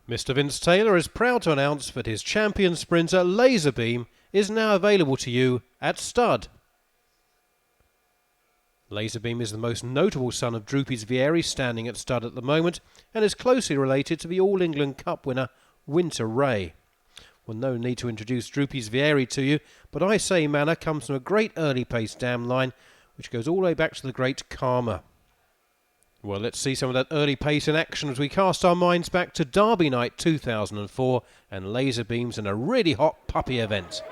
Mr. Vince Taylor is proud to announce that his champion sprinter Laserbeam is now available to you at stud. Laserbeam is the most notable son of Droopy's Vieri, standing at stud at the moment, and is closely related to the All England Cup winner Winter Ray. Well, no need to introduce Droopy's Vieri to you, but I Say Manor comes from a great early pace dam line which goes all the way back to the great Karma. Well, let's see some of that early pace in action as we cast our minds back to Derby Night 2004 and Laserbeams in a really hot puppy event.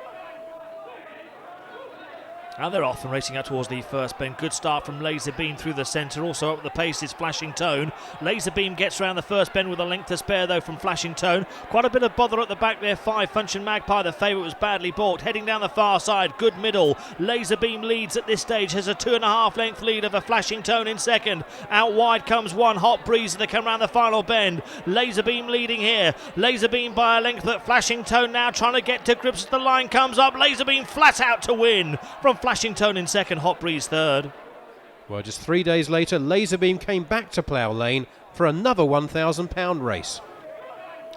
And they're off and racing out towards the first bend. Good start from Laserbeam through the centre. Also up the pace is Flashing Tone. Laserbeam gets round the first bend with a length to spare though from Flashing Tone. Quite a bit of bother at the back there. 5 Function Magpie, the favourite, was badly balked. Heading down the far side, good middle. Laserbeam leads at this stage, has a 2.5 length lead over Flashing Tone in second. Out wide comes one Hot Breeze as they come round the final bend. Laserbeam leading here. Laserbeam by a length, but Flashing Tone now trying to get to grips as the line comes up. Laserbeam flat out to win from Flashing Tone in second, Hot Breeze third. Well, just 3 days later, Laserbeam came back to Plough Lane for another £1,000 race.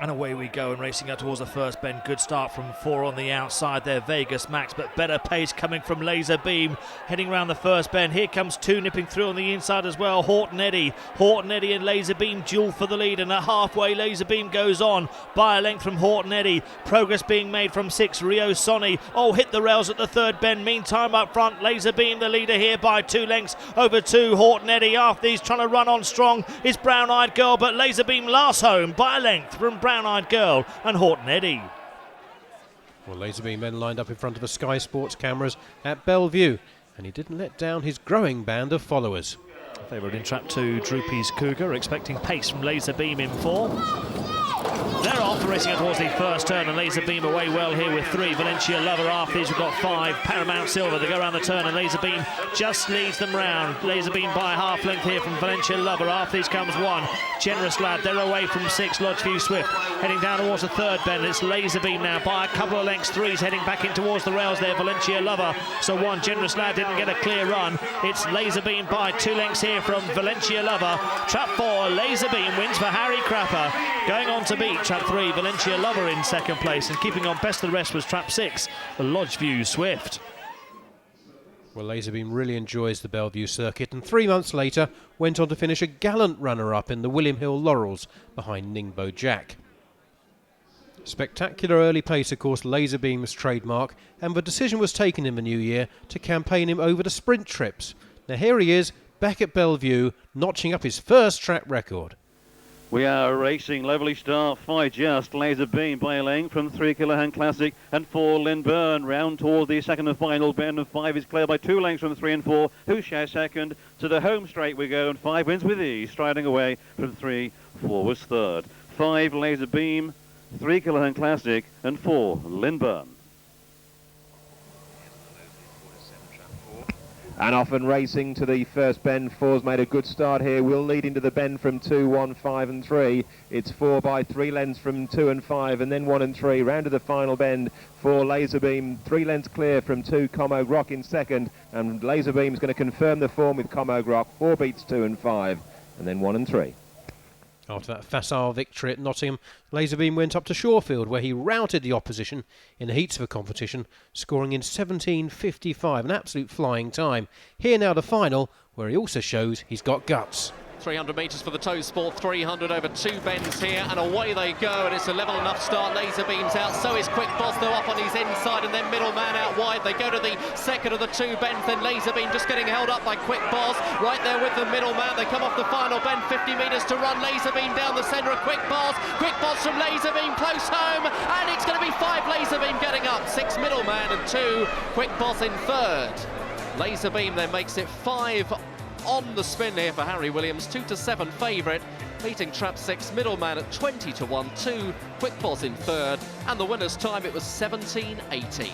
And away we go and racing out towards the first bend. Good start from 4 on the outside there, Vegas Max, but better pace coming from Laserbeam. Heading round the first bend. Here comes 2 nipping through on the inside as well. Horton Eddy and Laserbeam duel for the lead, and at halfway Laserbeam goes on by a length from Horton Eddy. Progress being made from 6, Rio Sonny. Oh, hit the rails at the third bend. Meantime up front, Laserbeam the leader here by 2 lengths over 2. Horton Eddy after he's trying to run on strong is Brown Eyed Girl, but Laserbeam last home by a length from Brown Eyed Girl and Horton Eddy. Well, Laserbeam then lined up in front of the Sky Sports cameras at Belle Vue, and he didn't let down his growing band of followers. Favourite in trap 2, Droopy's Cougar, expecting pace from Laserbeam in 4. They're off racing out towards the first turn, and Laserbeam away well here with 3. Valencia Lover after these, we've got 5. Paramount Silver, they go around the turn, and Laserbeam just leads them round. Laserbeam by half length here from Valencia Lover. After these comes 1. Generous Lad, they're away from 6. Lodgeview Swift heading down towards the third bend. It's Laserbeam now by a couple of lengths. 3's heading back in towards the rails there, Valencia Lover. So 1, Generous Lad didn't get a clear run. It's Laserbeam by 2 lengths here from Valencia Lover. Trap 4, Laserbeam wins for Harry Crapper. Going on to beat trap 3, Valencia Lover in second place, and keeping on best of the rest was trap 6, the Lodgeview Swift. Well, Laserbeam really enjoys the Belle Vue circuit, and 3 months later went on to finish a gallant runner-up in the William Hill Laurels behind Ningbo Jack. Spectacular early pace, of course, Laserbeam's trademark, and the decision was taken in the new year to campaign him over the sprint trips. Now here he is, back at Belle Vue, notching up his first track record. We are racing Lovely Star, 5 just, Laserbeam by a length from 3 Kilohan Classic and 4 Lindburn. Round towards the second and final bend, and 5 is clear by 2 lengths from 3 and 4. Who shares second? To the home straight we go, and 5 wins with ease, striding away from 3. 4 was third. 5 Laserbeam, 3 Kilohan Classic and 4 Lindburn. And off and racing to the first bend. 4's made a good start here. Will lead into the bend from 2, 1, 5 and 3. It's 4 by 3 lengths from 2 and 5, and then 1 and 3. Round to the final bend for Laserbeam. 3 lengths clear from 2, Comog Rock in second. And Laserbeam's going to confirm the form with Comog Rock. 4 beats 2 and 5, and then 1 and 3. After that facile victory at Nottingham, Laserbeam went up to Sheffield, where he routed the opposition in the heats of the competition, scoring in 17.55, an absolute flying time. Here now the final, where he also shows he's got guts. 300 metres for the Toe Sport, 300 over 2 bends here, and away they go, and it's a level enough start. Laserbeam's out, so is Quick Boss, though, up on his inside, and then Middleman out wide. They go to the second of the 2 bends, then Laserbeam just getting held up by Quick Boss, right there with the Middleman. They come off the final bend, 50 metres to run. Laserbeam down the centre of Quick Boss from Laserbeam close home, and it's going to be 5 Laserbeam getting up, 6 Middleman and 2 Quick Boss in third. Laserbeam then makes it 5 on the spin here for Harry Williams, 2-7 favourite, beating trap 6 Middleman at 20-1, 2 Quick Boss in third, and the winner's time, it was 17.80.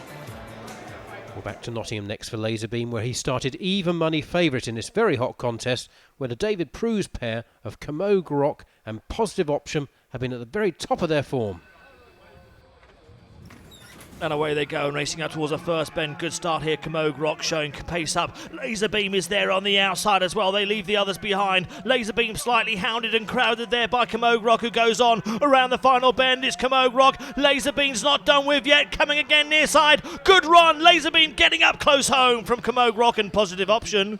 Well, back to Nottingham next for Laserbeam, where he started even money favourite in this very hot contest, where the David Prues pair of Comog Rock and Positive Option have been at the very top of their form. And away they go, and racing out towards the first bend. Good start here. Camogue Rock showing pace up. Laserbeam is there on the outside as well. They leave the others behind. Laserbeam slightly hounded and crowded there by Camogue Rock, who goes on around the final bend. It's Camogue Rock. Laserbeam's not done with yet. Coming again near side. Good run. Laserbeam getting up close home from Camogue Rock and Positive Option.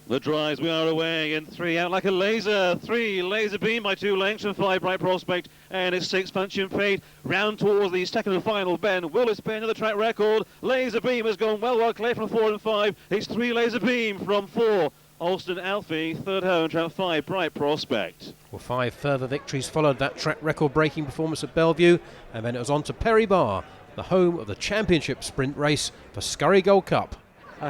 The drives, we are away in 3 out like a laser. 3 Laserbeam by 2 lengths and 5 Bright Prospect, and it's 6 Punch and Fade round towards the second and final bend. Will it spin to the track record? Laserbeam has gone well clear from 4 and 5. It's 3 Laserbeam from 4. Alston Alfie, third home, track 5 Bright Prospect. Well, 5 further victories followed that track record breaking performance at Belle Vue, and then it was on to Perry Barr, the home of the championship sprint race for Scurry Gold Cup.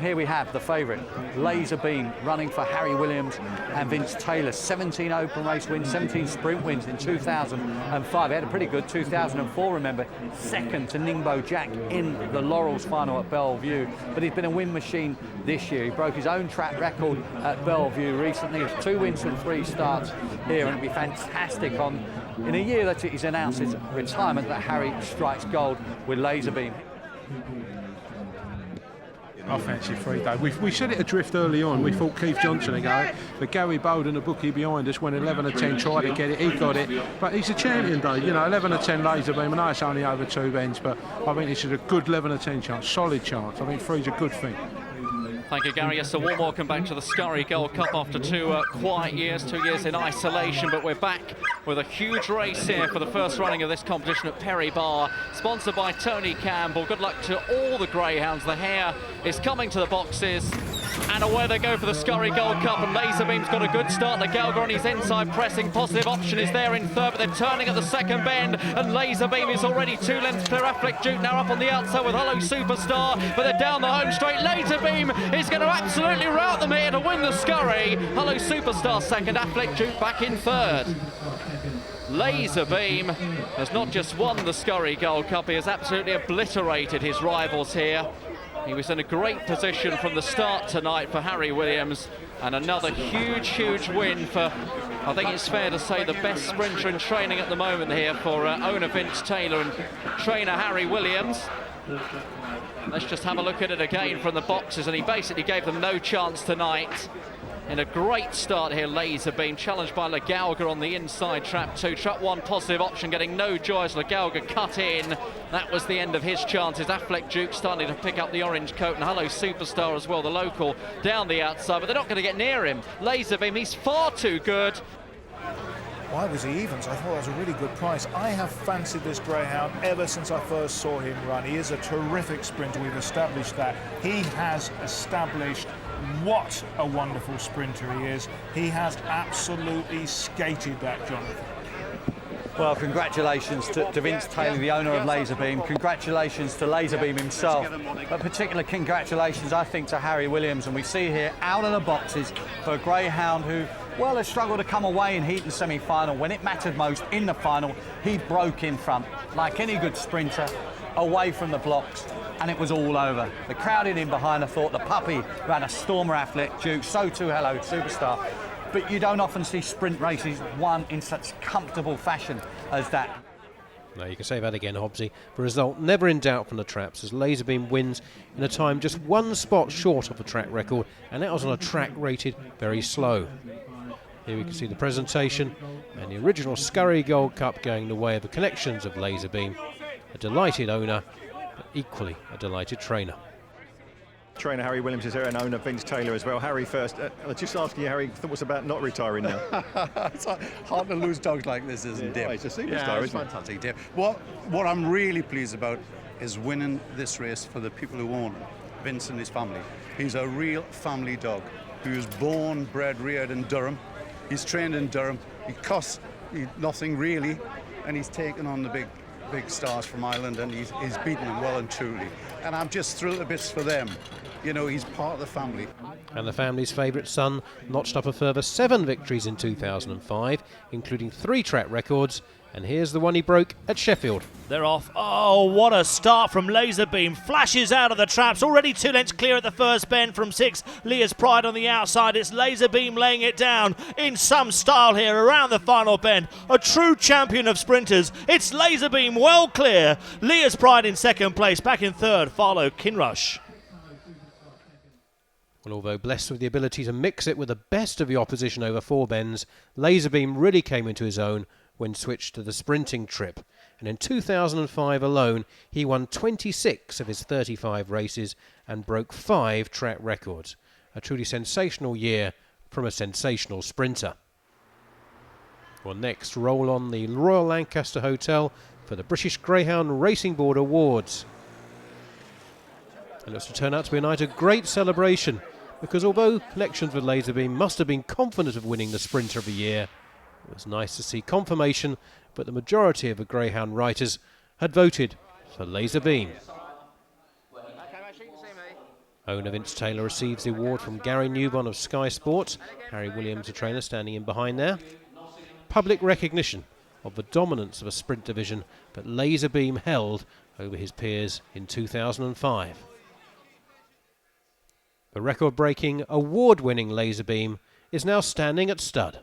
Here we have the favourite, Laserbeam, running for Harry Williams and Vince Taylor. 17 open race wins, 17 sprint wins in 2005. He had a pretty good 2004, remember, second to Ningbo Jack in the Laurels final at Belle Vue. But he's been a win machine this year. He broke his own track record at Belle Vue recently. It's 2 wins from 3 starts here, and it'd be fantastic in a year that he's announced his retirement that Harry strikes gold with Laserbeam. I fancy 3 though. We set it adrift early on. We thought Keith Johnson would go, but Gary Bowden, the bookie behind us, went 11 or 10, tried to get it. He got it, but he's a champion though. You know, 11 or 10 Laserbeam. I know it's only over 2 bends, but I think this is a good 11 or 10 chance, solid chance. I think 3's a good thing. Thank you, Gary. Yes, a warm welcome back to the Scurry Gold Cup after 2 quiet years, 2 years in isolation, but we're back with a huge race here for the first running of this competition at Perry Barr, sponsored by Tony Campbell. Good luck to all the greyhounds. The hare is coming to the boxes, and away they go for the Scurry Gold Cup, and Laserbeam's got a good start. The Galga on his inside pressing. Positive Option is there in third, but they're turning at the second bend, and Laserbeam is already 2 lengths clear. Affleck Duke now up on the outside with Hello Superstar, but they're down the home straight. Laserbeam is going to absolutely rout them here to win the Scurry. Hello Superstar second, Affleck Duke back in third. Laserbeam has not just won the Scurry Gold Cup, he has absolutely obliterated his rivals here. He was in a great position from the start tonight for Harry Williams, and another huge win for, I think it's fair to say, the best sprinter in training at the moment here for owner Vince Taylor and trainer Harry Williams. Let's just have a look at it again from the boxes, and he basically gave them no chance tonight. In a great start here, Laserbeam, challenged by Lagalga on the inside trap 2. Trap 1, Positive Option, getting no joy as Lagalga cut in. That was the end of his chances. Affleck Duke starting to pick up the orange coat, and Hello Superstar as well, the local, down the outside, but they're not going to get near him. Laserbeam, he's far too good. Why was he evens? I thought that was a really good price. I have fancied this greyhound ever since I first saw him run. He is a terrific sprinter. We've established that. He has established what a wonderful sprinter he is. He has absolutely skated that, Jonathan. Well, congratulations to Vince Taylor, the owner of Laserbeam. Congratulations to Laserbeam himself. But particular congratulations, I think, to Harry Williams. And we see here out of the boxes for a greyhound who, well, has struggled to come away in heat and semi-final. When it mattered most in the final, he broke in front, like any good sprinter, away from the blocks, and it was all over. The crowd in behind, I thought the puppy ran a stormer. Affleck Duke, so too Hello Superstar. But you don't often see sprint races won in such comfortable fashion as that. No, you can say that again, Hobbsy. The result never in doubt from the traps, as Laserbeam wins in a time just 1 spot short of the track record, and that was on a track rated very slow. Here we can see the presentation and the original Scurry Gold Cup going the way of the connections of Laserbeam. A delighted owner, but equally a delighted trainer. Trainer Harry Williams is here, and owner Vince Taylor as well. Harry first, just asking you, Harry, what's about not retiring now? It's hard to lose dogs like this, isn't it? Well, he's a superstar, yeah, it's isn't it? fantastic, Dave. What I'm really pleased about is winning this race for the people who own Vince and his family. He's a real family dog who was born, bred, reared in Durham. He's trained in Durham. He costs nothing really, and he's taken on the big stars from Ireland, and he's beaten them well and truly. And I'm just thrilled to bits for them. You know, he's part of the family. And the family's favourite son notched up a further 7 victories in 2005, including 3 track records, and here's the one he broke at Sheffield. They're off. Oh, what a start from Laserbeam. Flashes out of the traps. Already 2 lengths clear at the first bend from 6. Leah's Pride on the outside. It's Laserbeam laying it down in some style here around the final bend. A true champion of sprinters. It's Laserbeam well clear. Leah's Pride in second place. Back in third, follow Kinrush. Well, although blessed with the ability to mix it with the best of the opposition over 4 bends, Laserbeam really came into his own when switched to the sprinting trip. And in 2005 alone, he won 26 of his 35 races and broke 5 track records. A truly sensational year from a sensational sprinter. Well, next, roll on the Royal Lancaster Hotel for the British Greyhound Racing Board Awards. It looks to turn out to be a night of great celebration, because although connections with Laserbeam must have been confident of winning the Sprinter of the Year, it was nice to see confirmation, but the majority of the Greyhound writers had voted for Laserbeam. Owner Vince Taylor receives the award from Gary Newbon of Sky Sports. Harry Williams, the trainer, standing in behind there. Public recognition of the dominance of a sprint division that Laserbeam held over his peers in 2005. The record-breaking, award-winning Laserbeam is now standing at stud.